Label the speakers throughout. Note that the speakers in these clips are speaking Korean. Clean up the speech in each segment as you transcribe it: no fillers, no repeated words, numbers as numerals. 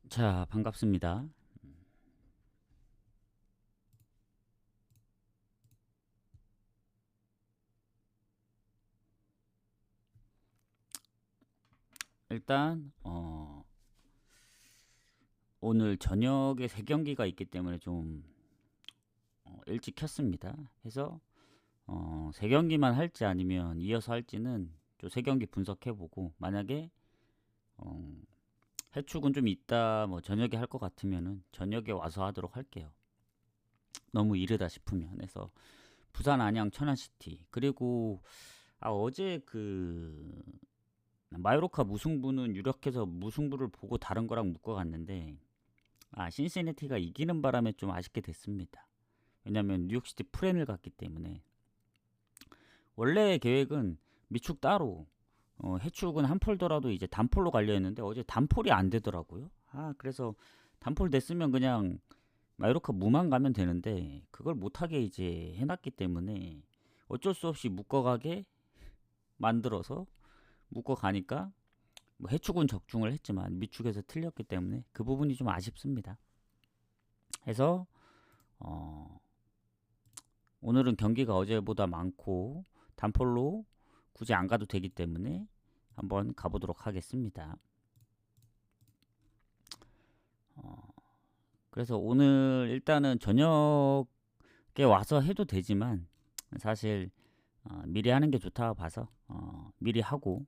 Speaker 1: 자, 반갑습니다. 일단 오늘 저녁에 세 경기가 있기 때문에 좀 일찍 켰습니다. 해서 세 경기만 할지 아니면 이어서 할지는 좀 세 경기 분석해보고, 만약에 어, 해축은 좀 이따 뭐 저녁에 할 것 같으면은 저녁에 와서 하도록 할게요. 너무 이르다 싶으면. 해서 부산, 안양, 천안시티, 그리고 어제 그 마요르카 무승부는 유력해서 무승부를 보고 다른 거랑 묶어갔는데, 신시내티가 이기는 바람에 좀 아쉽게 됐습니다. 왜냐면 뉴욕시티 프렌을 갔기 때문에. 원래 계획은 미축 따로, 해축은 한 폴더라도 이제 단폴로 갈려 했는데 어제 단폴이 안 되더라고요. 그래서 단폴 됐으면 그냥 마요르카 무만 가면 되는데 그걸 못하게 이제 해놨기 때문에 어쩔 수 없이 묶어가게 만들어서 묶어가니까, 뭐 해축은 적중을 했지만 미축에서 틀렸기 때문에 그 부분이 좀 아쉽습니다. 해서 어, 오늘은 경기가 어제보다 많고 단폴로 굳이 안 가도 되기 때문에 한번 가보도록 하겠습니다. 그래서 오늘 일단은 저녁에 와서 해도 되지만, 사실 미리 하는 게 좋다 봐서 미리 하고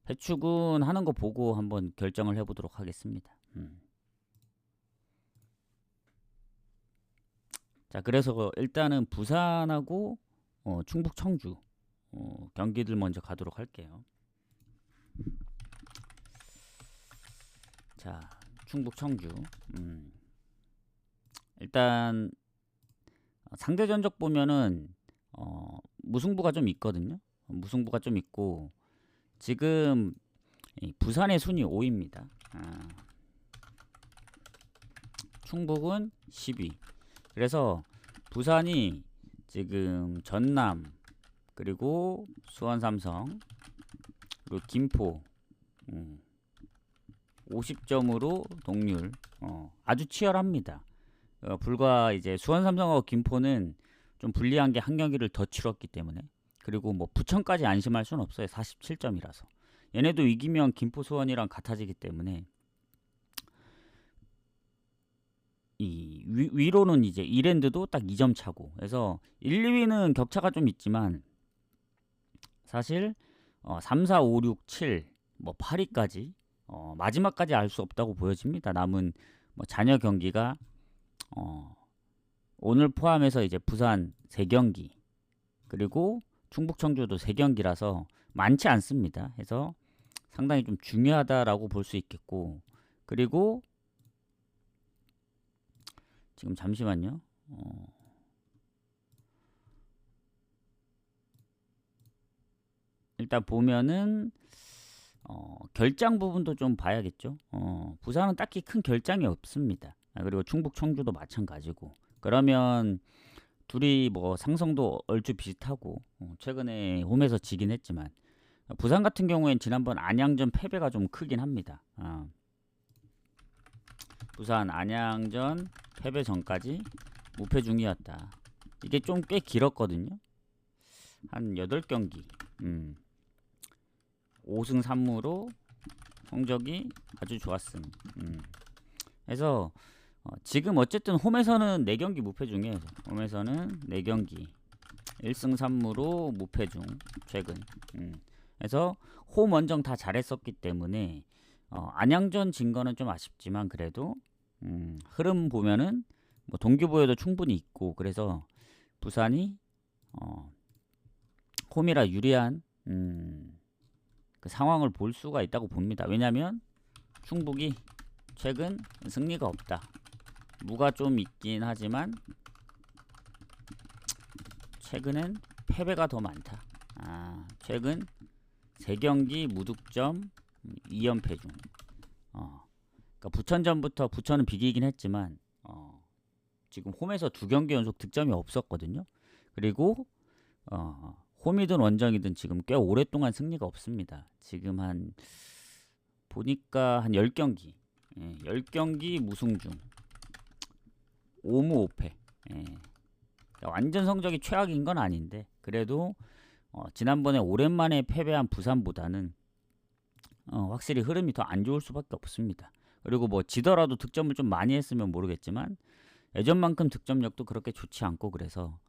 Speaker 1: 해축은 하는 거 보고 한번 결정을 해보도록 하겠습니다. 자, 그래서 일단은 부산하고 충북 청주 경기들 먼저 가도록 할게요. 자, 충북 청주. 일단 상대 전적 보면은 무승부가 좀 있거든요. 무승부가 좀 있고 지금 부산의 순위 5위입니다. 충북은 10위. 그래서 부산이 지금 전남, 그리고 수원 삼성, 그리고 김포 50점으로 동률, 아주 치열합니다. 불과 이제 수원 삼성하고 김포는 좀 불리한 게 한 경기를 더 치렀기 때문에. 그리고 뭐 부천까지 안심할 수는 없어요. 47점이라서 얘네도 이기면 김포 수원이랑 같아지기 때문에, 이 위로는 이제 이랜드도 딱 2점 차고. 그래서 1, 2위는 격차가 좀 있지만 사실 3, 4, 5, 6, 7, 뭐 8위까지 마지막까지 알 수 없다고 보여집니다. 남은 뭐 잔여 경기가 오늘 포함해서 이제 부산 3경기, 그리고 충북 청주도 3경기라서 많지 않습니다. 해서 상당히 좀 중요하다라고 볼 수 있겠고, 그리고 지금 잠시만요. 일단 보면은 결장 부분도 좀 봐야겠죠. 부산은 딱히 큰 결장이 없습니다. 그리고 충북 청주도 마찬가지고. 그러면 둘이 뭐 상성도 얼추 비슷하고, 최근에 홈에서 지긴 했지만 부산 같은 경우엔 지난번 안양전 패배가 좀 크긴 합니다. 부산 안양전 패배 전까지 무패 중이었다. 이게 좀 꽤 길었거든요. 한 8경기 5승 3무로 성적이 아주 좋았음. 그래서 지금 어쨌든 홈에서는 4경기 무패 중이에요. 홈에서는 4경기 1승 3무로 무패 중 최근. 그래서 홈 원정 다 잘했었기 때문에 안양전 진 거는 좀 아쉽지만 그래도 흐름 보면은 뭐 동기부여도 충분히 있고, 그래서 부산이 홈이라 유리한 그 상황을 볼 수가 있다고 봅니다. 왜냐면 충북이 최근 승리가 없다. 무가 좀 있긴 하지만 최근엔 패배가 더 많다. 최근 3경기 무득점 2연패 중. 그러니까 부천전부터 부천은 비기긴 했지만 지금 홈에서 2경기 연속 득점이 없었거든요. 그리고 홈이든 원정이든 지금 꽤 오랫동안 승리가 없습니다. 지금 한 보니까 한 10경기 10경기 무승 중 5무 5패. 완전 성적이 최악인 건 아닌데 그래도 지난번에 오랜만에 패배한 부산보다는 확실히 흐름이 더 안 좋을 수밖에 없습니다. 그리고 뭐 지더라도 득점을 좀 많이 했으면 모르겠지만 예전만큼 득점력도 그렇게 좋지 않고 그래서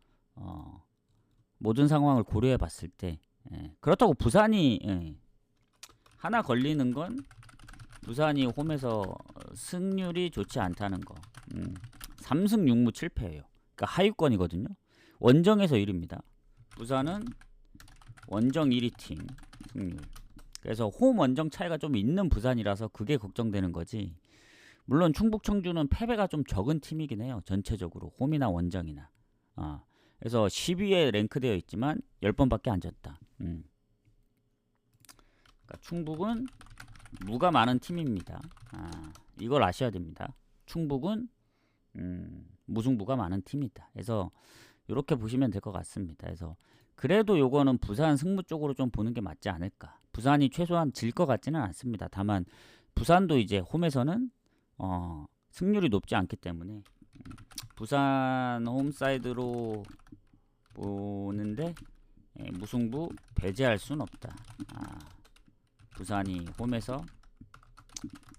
Speaker 1: 모든 상황을 고려해 봤을 때 그렇다고 부산이 하나 걸리는 건 부산이 홈에서 승률이 좋지 않다는 거. 3승 6무 7패예요. 그러니까 하위권이거든요. 원정에서 1위입니다. 부산은 원정 1위 팀 승률. 그래서 홈 원정 차이가 좀 있는 부산이라서 그게 걱정되는 거지. 물론 충북 청주는 패배가 좀 적은 팀이긴 해요. 전체적으로 홈이나 원정이나. 그래서 10위에 랭크되어 있지만 10번밖에 안 졌다. 그러니까 충북은 무가 많은 팀입니다. 이걸 아셔야 됩니다. 충북은 무승부가 많은 팀이다. 그래서 이렇게 보시면 될 것 같습니다. 그래서 그래도 요거는 부산 승부 쪽으로 좀 보는 게 맞지 않을까. 부산이 최소한 질 것 같지는 않습니다. 다만 부산도 이제 홈에서는 승률이 높지 않기 때문에 부산 홈사이드로 보는데 무승부 배제할 수는 없다. 부산이 홈에서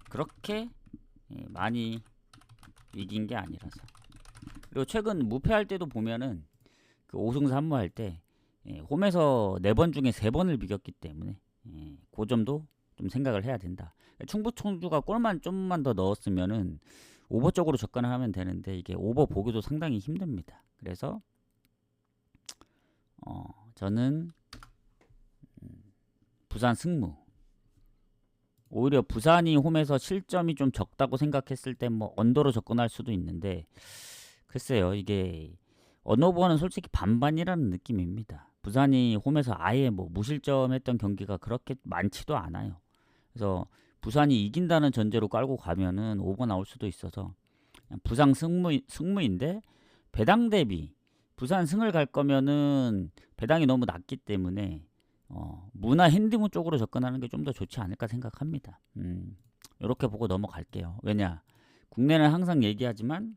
Speaker 1: 그렇게 많이 이긴 게 아니라서. 그리고 최근 무패할 때도 보면은 그 5승 3무 할 때 홈에서 4번 중에 3번을 비겼기 때문에 그 점도 좀 생각을 해야 된다. 충북 청주가 골만 좀만 더 넣었으면은 오버 쪽으로 접근을 하면 되는데 이게 오버 보기도 상당히 힘듭니다. 그래서 저는 부산 승무. 오히려 부산이 홈에서 실점이 좀 적다고 생각했을 때 뭐 언더로 접근할 수도 있는데 글쎄요, 이게 언어버는 솔직히 반반이라는 느낌입니다. 부산이 홈에서 아예 뭐 무실점했던 경기가 그렇게 많지도 않아요. 그래서 부산이 이긴다는 전제로 깔고 가면은 오버 나올 수도 있어서 그냥 부산 승무인데 배당 대비 부산 승을 갈 거면은 배당이 너무 낮기 때문에 무나 핸디무 쪽으로 접근하는 게 좀 더 좋지 않을까 생각합니다. 이렇게 보고 넘어갈게요. 왜냐, 국내는 항상 얘기하지만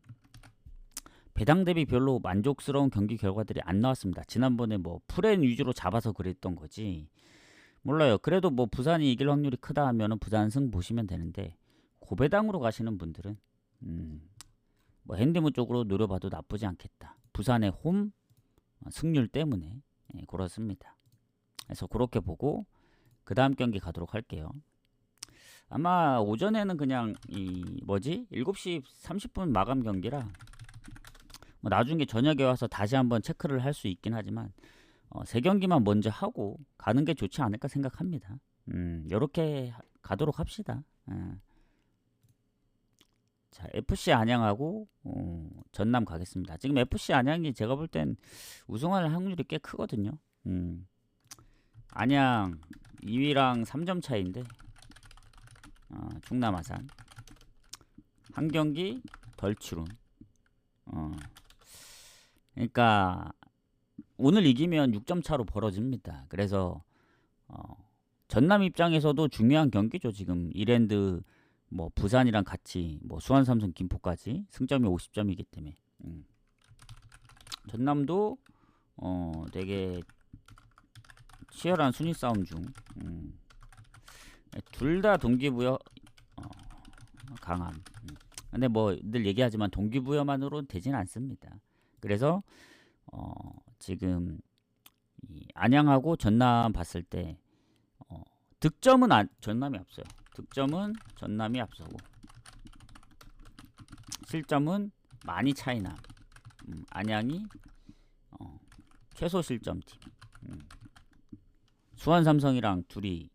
Speaker 1: 배당 대비 별로 만족스러운 경기 결과들이 안 나왔습니다. 지난번에 뭐 풀엔 위주로 잡아서 그랬던 거지. 몰라요. 그래도 뭐 부산이 이길 확률이 크다 하면은 부산 승 보시면 되는데 고배당으로 가시는 분들은 뭐 핸디무 쪽으로 노려봐도 나쁘지 않겠다. 부산의 홈 승률 때문에 그렇습니다. 그래서 그렇게 보고 그 다음 경기 가도록 할게요. 아마 오전에는 그냥 7시 30분 마감 경기라 뭐 나중에 저녁에 와서 다시 한번 체크를 할 수 있긴 하지만 3경기만 먼저 하고 가는 게 좋지 않을까 생각합니다. 요렇게 가도록 합시다. 자, FC 안양하고 전남 가겠습니다. 지금 FC 안양이 제가 볼 땐 우승할 확률이 꽤 크거든요. 안양 2위랑 3점 차이인데 충남 아산 한 경기 덜 치룬. 그러니까 오늘 이기면 6점 차로 벌어집니다. 그래서 전남 입장에서도 중요한 경기죠. 지금 이랜드 뭐 부산이랑 같이 뭐 수원 삼성 김포까지 승점이 50점이기 때문에 전남도 되게 치열한 순위 싸움 중 둘 다 동기부여 강함. 근데 뭐 늘 얘기하지만 동기부여만으로는 되진 않습니다. 그래서 지금 이 안양하고 전남 봤을 때 득점은 전남이 앞서요. 득점은 전남이 앞서고 실점은 많이 차이나 안양이 최소 실점팀. 수원 삼성이랑 둘이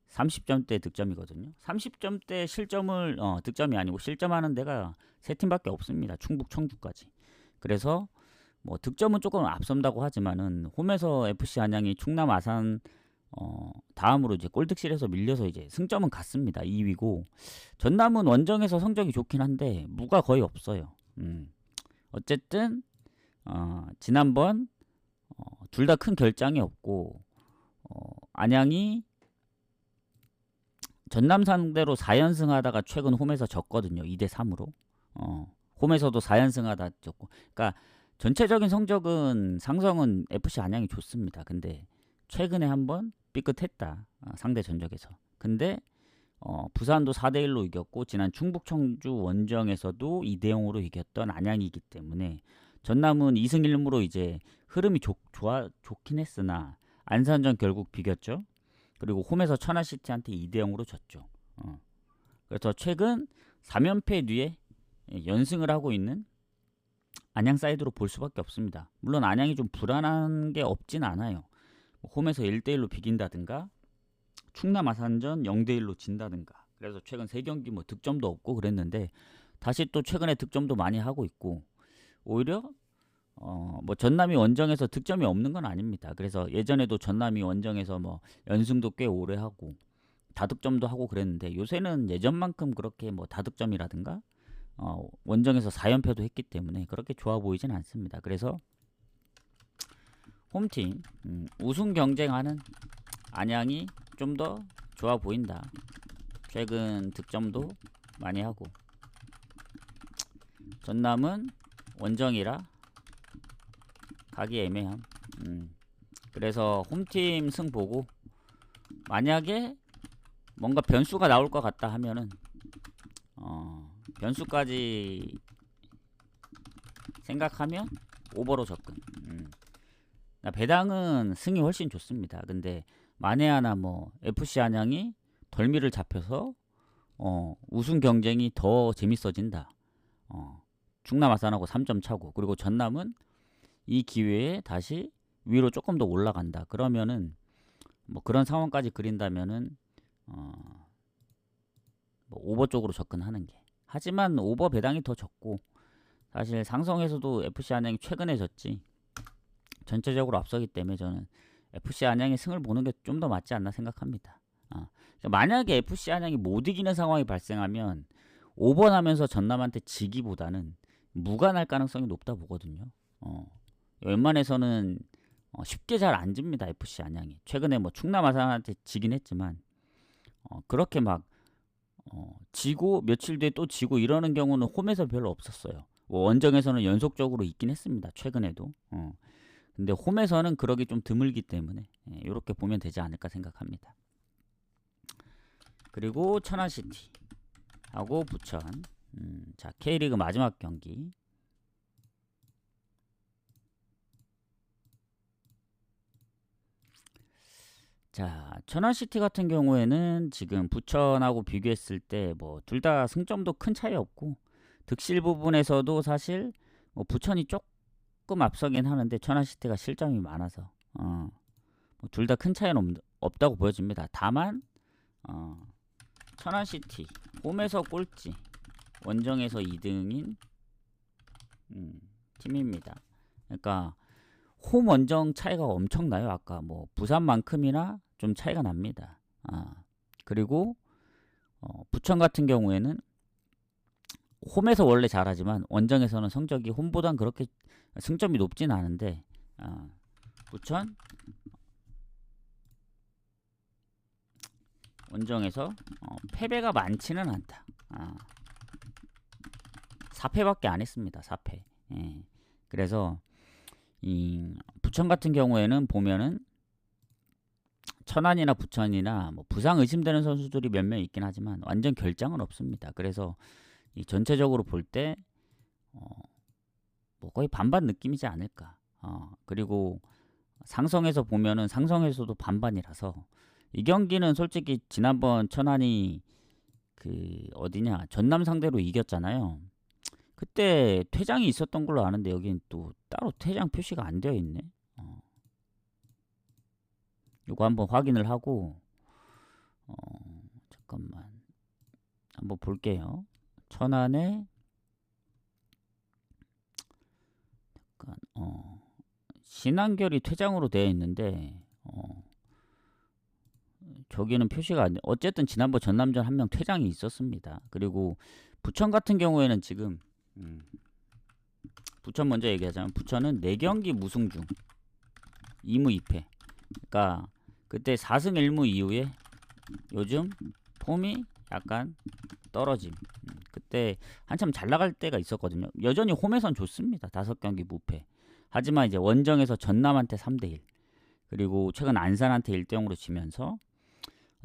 Speaker 1: 30점대 득점이거든요. 30점대 실점을 득점이 아니고 실점하는 데가 세 팀밖에 없습니다. 충북 청주까지. 그래서 뭐 득점은 조금 앞선다고 하지만은 홈에서 FC 안양이 충남 아산 다음으로 이제 골득실에서 밀려서 이제 승점은 같습니다. 2위고 전남은 원정에서 성적이 좋긴 한데 무가 거의 없어요. 어쨌든 지난번 둘 다 큰 결장이 없고 안양이 전남 상대로 4연승 하다가 최근 홈에서 졌거든요. 2대 3으로. 홈에서도 4연승 하다 졌고. 그러니까 전체적인 성적은 상성은 FC 안양이 좋습니다. 근데 최근에 한번 삐끗했다. 상대 전적에서. 근데 부산도 4대 1로 이겼고 지난 충북 청주 원정에서도 2대 0으로 이겼던 안양이기 때문에 전남은 2승 1무로 이제 흐름이 좋긴 했으나 안산전 결국 비겼죠. 그리고 홈에서 천안시티한테 2대 0으로 졌죠. 그래서 최근 3연패 뒤에 연승을 하고 있는 안양 사이드로 볼 수밖에 없습니다. 물론 안양이 좀 불안한 게 없진 않아요. 홈에서 1대 1로 비긴다든가 충남 아산전 0대 1로 진다든가. 그래서 최근 3경기 뭐 득점도 없고 그랬는데 다시 또 최근에 득점도 많이 하고 있고 오히려 뭐 전남이 원정에서 득점이 없는 건 아닙니다. 그래서 예전에도 전남이 원정에서 뭐 연승도 꽤 오래 하고 다득점도 하고 그랬는데 요새는 예전만큼 그렇게 뭐 다득점이라든가 원정에서 4연패도 했기 때문에 그렇게 좋아 보이진 않습니다. 그래서 홈팀 우승 경쟁하는 안양이 좀 더 좋아 보인다. 최근 득점도 많이 하고 전남은 원정이라 가기 애매함. 그래서 홈팀 승 보고 만약에 뭔가 변수가 나올 것 같다 하면은 변수까지 생각하면 오버로 접근. 배당은 승이 훨씬 좋습니다. 근데 만에 하나 뭐 FC 안양이 덜미를 잡혀서 우승 경쟁이 더 재밌어진다. 충남 아산하고 3점 차고 그리고 전남은 이 기회에 다시 위로 조금 더 올라간다. 그러면은 뭐 그런 상황까지 그린다면은 뭐 오버 쪽으로 접근하는 게. 하지만 오버 배당이 더 적고 사실 상성에서도 FC 안양이 최근에 졌지 전체적으로 앞서기 때문에 저는 FC 안양의 승을 보는 게 좀 더 맞지 않나 생각합니다. 그러니까 만약에 FC 안양이 못 이기는 상황이 발생하면 오버나면서 전남한테 지기보다는 무관할 가능성이 높다 보거든요. 웬만해서는 쉽게 잘 안 집니다. FC 안양이. 최근에 뭐 충남 아산한테 지긴 했지만 그렇게 막 지고 며칠 뒤에 또 지고 이러는 경우는 홈에서 별로 없었어요. 뭐 원정에서는 연속적으로 있긴 했습니다. 최근에도. 근데 홈에서는 그러기 좀 드물기 때문에 이렇게 보면 되지 않을까 생각합니다. 그리고 천안시티하고 부천. 자, K리그 마지막 경기. 자, 천안시티 같은 경우에는 지금 부천하고 비교했을 때 뭐 둘 다 승점도 큰 차이 없고 득실 부분에서도 사실 뭐 부천이 조금 앞서긴 하는데 천안시티가 실점이 많아서 뭐 둘 다 큰 차이는 없다고 보여집니다. 다만 천안시티 홈에서 꼴찌 원정에서 2등인 팀입니다. 그러니까 홈 원정 차이가 엄청나요. 아까 뭐 부산만큼이나 좀 차이가 납니다. 그리고 부천 같은 경우에는 홈에서 원래 잘하지만 원정에서는 성적이 홈보단 그렇게 승점이 높진 않은데 부천 원정에서 패배가 많지는 않다. 4패밖에 안 했습니다. 4패. 예. 그래서 이 부천 같은 경우에는 보면은 천안이나 부천이나 뭐 부상 의심되는 선수들이 몇 명 있긴 하지만 완전 결장은 없습니다. 그래서 이 전체적으로 볼 때 뭐 거의 반반 느낌이지 않을까. 그리고 상성에서 보면은 상성에서도 반반이라서 이 경기는 솔직히 지난번 천안이 그 어디냐 전남 상대로 이겼잖아요. 그때 퇴장이 있었던 걸로 아는데 여기는 또 따로 퇴장 표시가 안 되어 있네. 이거 한번 확인을 하고 잠깐만 한번 볼게요. 천안에 잠깐 신한결이 퇴장으로 되어 있는데 저기는 표시가 안 돼. 어쨌든 지난번 전남전 한 명 퇴장이 있었습니다. 그리고 부천 같은 경우에는 지금 부천 먼저 얘기하자면 부천은 4경기 무승 중 2무 2패. 그러니까 그때 4승 1무 이후에 요즘 폼이 약간 떨어짐. 그때 한참 잘 나갈 때가 있었거든요. 여전히 홈에선 좋습니다. 5경기 무패. 하지만 이제 원정에서 전남한테 3대1, 그리고 최근 안산한테 1대0으로 지면서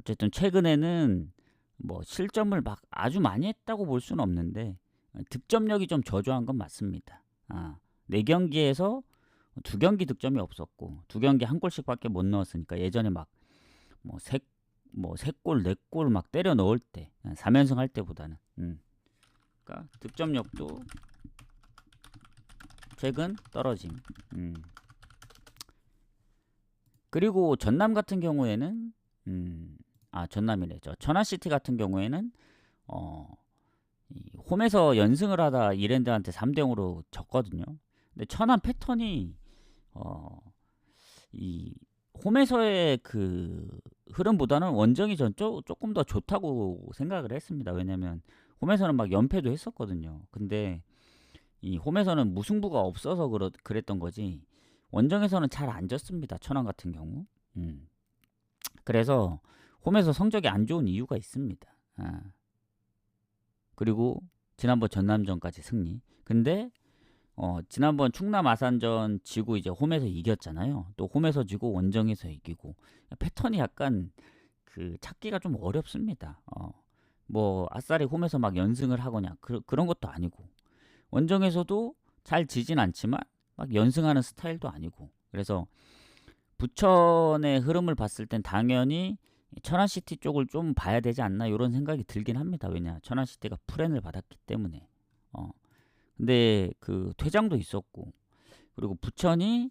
Speaker 1: 어쨌든 최근에는 뭐 실점을 막 아주 많이 했다고 볼 수는 없는데 득점력이 좀 저조한 건 맞습니다. 4경기에서 2경기 득점이 없었고 2경기 한 골씩밖에 못 넣었으니까 예전에 막뭐 3골 4골 막 때려 넣을 때 3연승 할 때보다는 그러니까 득점력도 최근 떨어짐. 그리고 전남 같은 경우에는 전남이래죠. 천안시티 같은 경우에는 홈에서 연승을 하다 이랜드한테 3대0으로 졌거든요. 근데 천안 패턴이 이 홈에서의 그 흐름보다는 원정이 전 조금 더 좋다고 생각을 했습니다. 왜냐면 홈에서는 막 연패도 했었거든요. 근데 이 홈에서는 무승부가 없어서 그랬던 거지 원정에서는 잘 안 졌습니다. 천안 같은 경우. 그래서 홈에서 성적이 안 좋은 이유가 있습니다. 그리고 지난번 전남전까지 승리. 근데 지난번 충남 아산전 지고 이제 홈에서 이겼잖아요. 또 홈에서 지고 원정에서 이기고 패턴이 약간 그 찾기가 좀 어렵습니다. 뭐 아싸리 홈에서 막 연승을 하거나 그런 것도 아니고 원정에서도 잘 지진 않지만 막 연승하는 스타일도 아니고, 그래서 부천의 흐름을 봤을 땐 당연히 천안시티 쪽을 좀 봐야 되지 않나 이런 생각이 들긴 합니다. 왜냐 천안시티가 프렌을 받았기 때문에. 근데 그 퇴장도 있었고, 그리고 부천이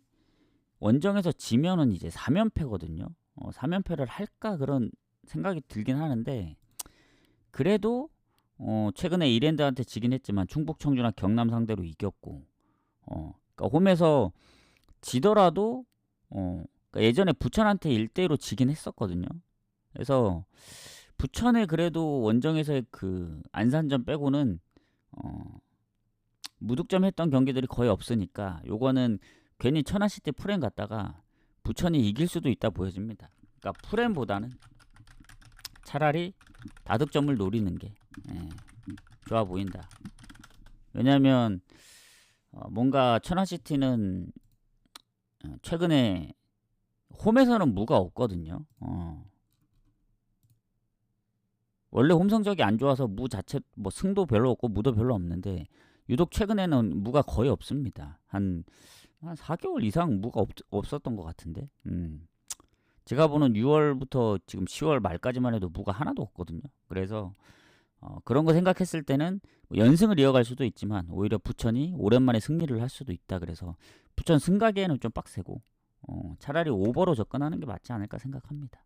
Speaker 1: 원정에서 지면은 이제 3연패거든요. 3연패를 할까 그런 생각이 들긴 하는데, 그래도 최근에 이랜드한테 지긴 했지만 충북 청주나 경남 상대로 이겼고, 그러니까 홈에서 지더라도 그러니까 예전에 부천한테 1대1로 지긴 했었거든요. 그래서 부천에 그래도 원정에서의 그 안산전 빼고는 무득점 했던 경기들이 거의 없으니까 요거는 괜히 천안시티 프렌 갔다가 부천이 이길 수도 있다 보여집니다. 그러니까 프렌보다는 차라리 다득점을 노리는 게 좋아 보인다. 왜냐면 뭔가 천안시티는 최근에 홈에서는 무가 없거든요. 원래 홈 성적이 안 좋아서 무 자체 뭐 승도 별로 없고 무도 별로 없는데 유독 최근에는 무가 거의 없습니다. 한 4개월 이상 무가 없었던 것 같은데. 제가 보는 6월부터 지금 10월 말까지만 해도 무가 하나도 없거든요. 그래서 그런 거 생각했을 때는 뭐 연승을 이어갈 수도 있지만 오히려 부천이 오랜만에 승리를 할 수도 있다. 그래서 부천 승가기에는 좀 빡세고 차라리 오버로 접근하는 게 맞지 않을까 생각합니다.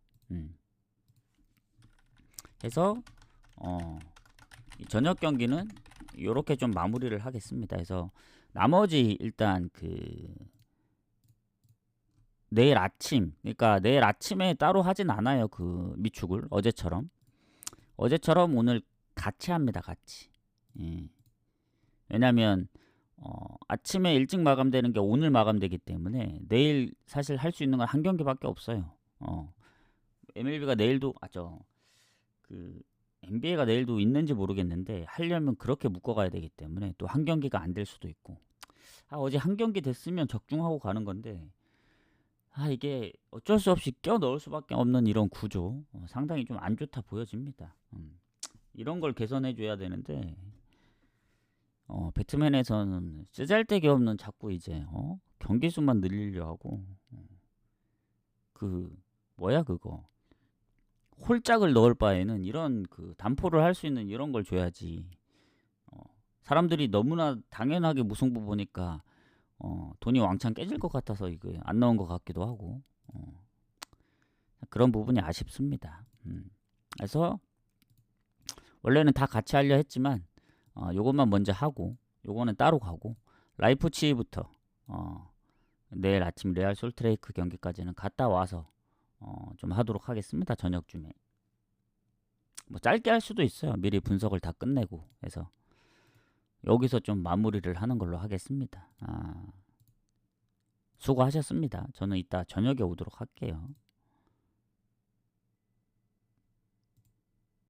Speaker 1: 해서 저녁 경기는 이렇게 좀 마무리를 하겠습니다. 그래서 나머지 일단 내일 아침, 그러니까 내일 아침에 따로 하진 않아요. 그 미축을 어제처럼 오늘 같이 합니다. 같이. 왜냐면 아침에 일찍 마감되는 게 오늘 마감되기 때문에 내일 사실 할 수 있는 건 한 경기밖에 없어요. MLB가 내일도 NBA가 내일도 있는지 모르겠는데 하려면 그렇게 묶어가야 되기 때문에 또 한 경기가 안 될 수도 있고, 어제 한 경기 됐으면 적중하고 가는 건데 이게 어쩔 수 없이 껴 넣을 수밖에 없는 이런 구조, 상당히 좀 안 좋다 보여집니다. 이런 걸 개선해 줘야 되는데 배트맨에서는 쓰잘데기 없는 자꾸 이제 경기 수만 늘리려 하고 뭐야 그거 홀짝을 넣을 바에는 이런 단포를 할 수 있는 이런 걸 줘야지. 사람들이 너무나 당연하게 무승부 보니까 돈이 왕창 깨질 것 같아서 이거 안 넣은 것 같기도 하고 그런 부분이 아쉽습니다. 그래서 원래는 다 같이 하려 했지만 요것만 먼저 하고 요거는 따로 가고 라이프치히부터 내일 아침 레알 솔트레이크 경기까지는 갔다 와서 좀 하도록 하겠습니다. 저녁쯤에 뭐 짧게 할 수도 있어요. 미리 분석을 다 끝내고 해서 여기서 좀 마무리를 하는 걸로 하겠습니다. 수고하셨습니다. 저는 이따 저녁에 오도록 할게요.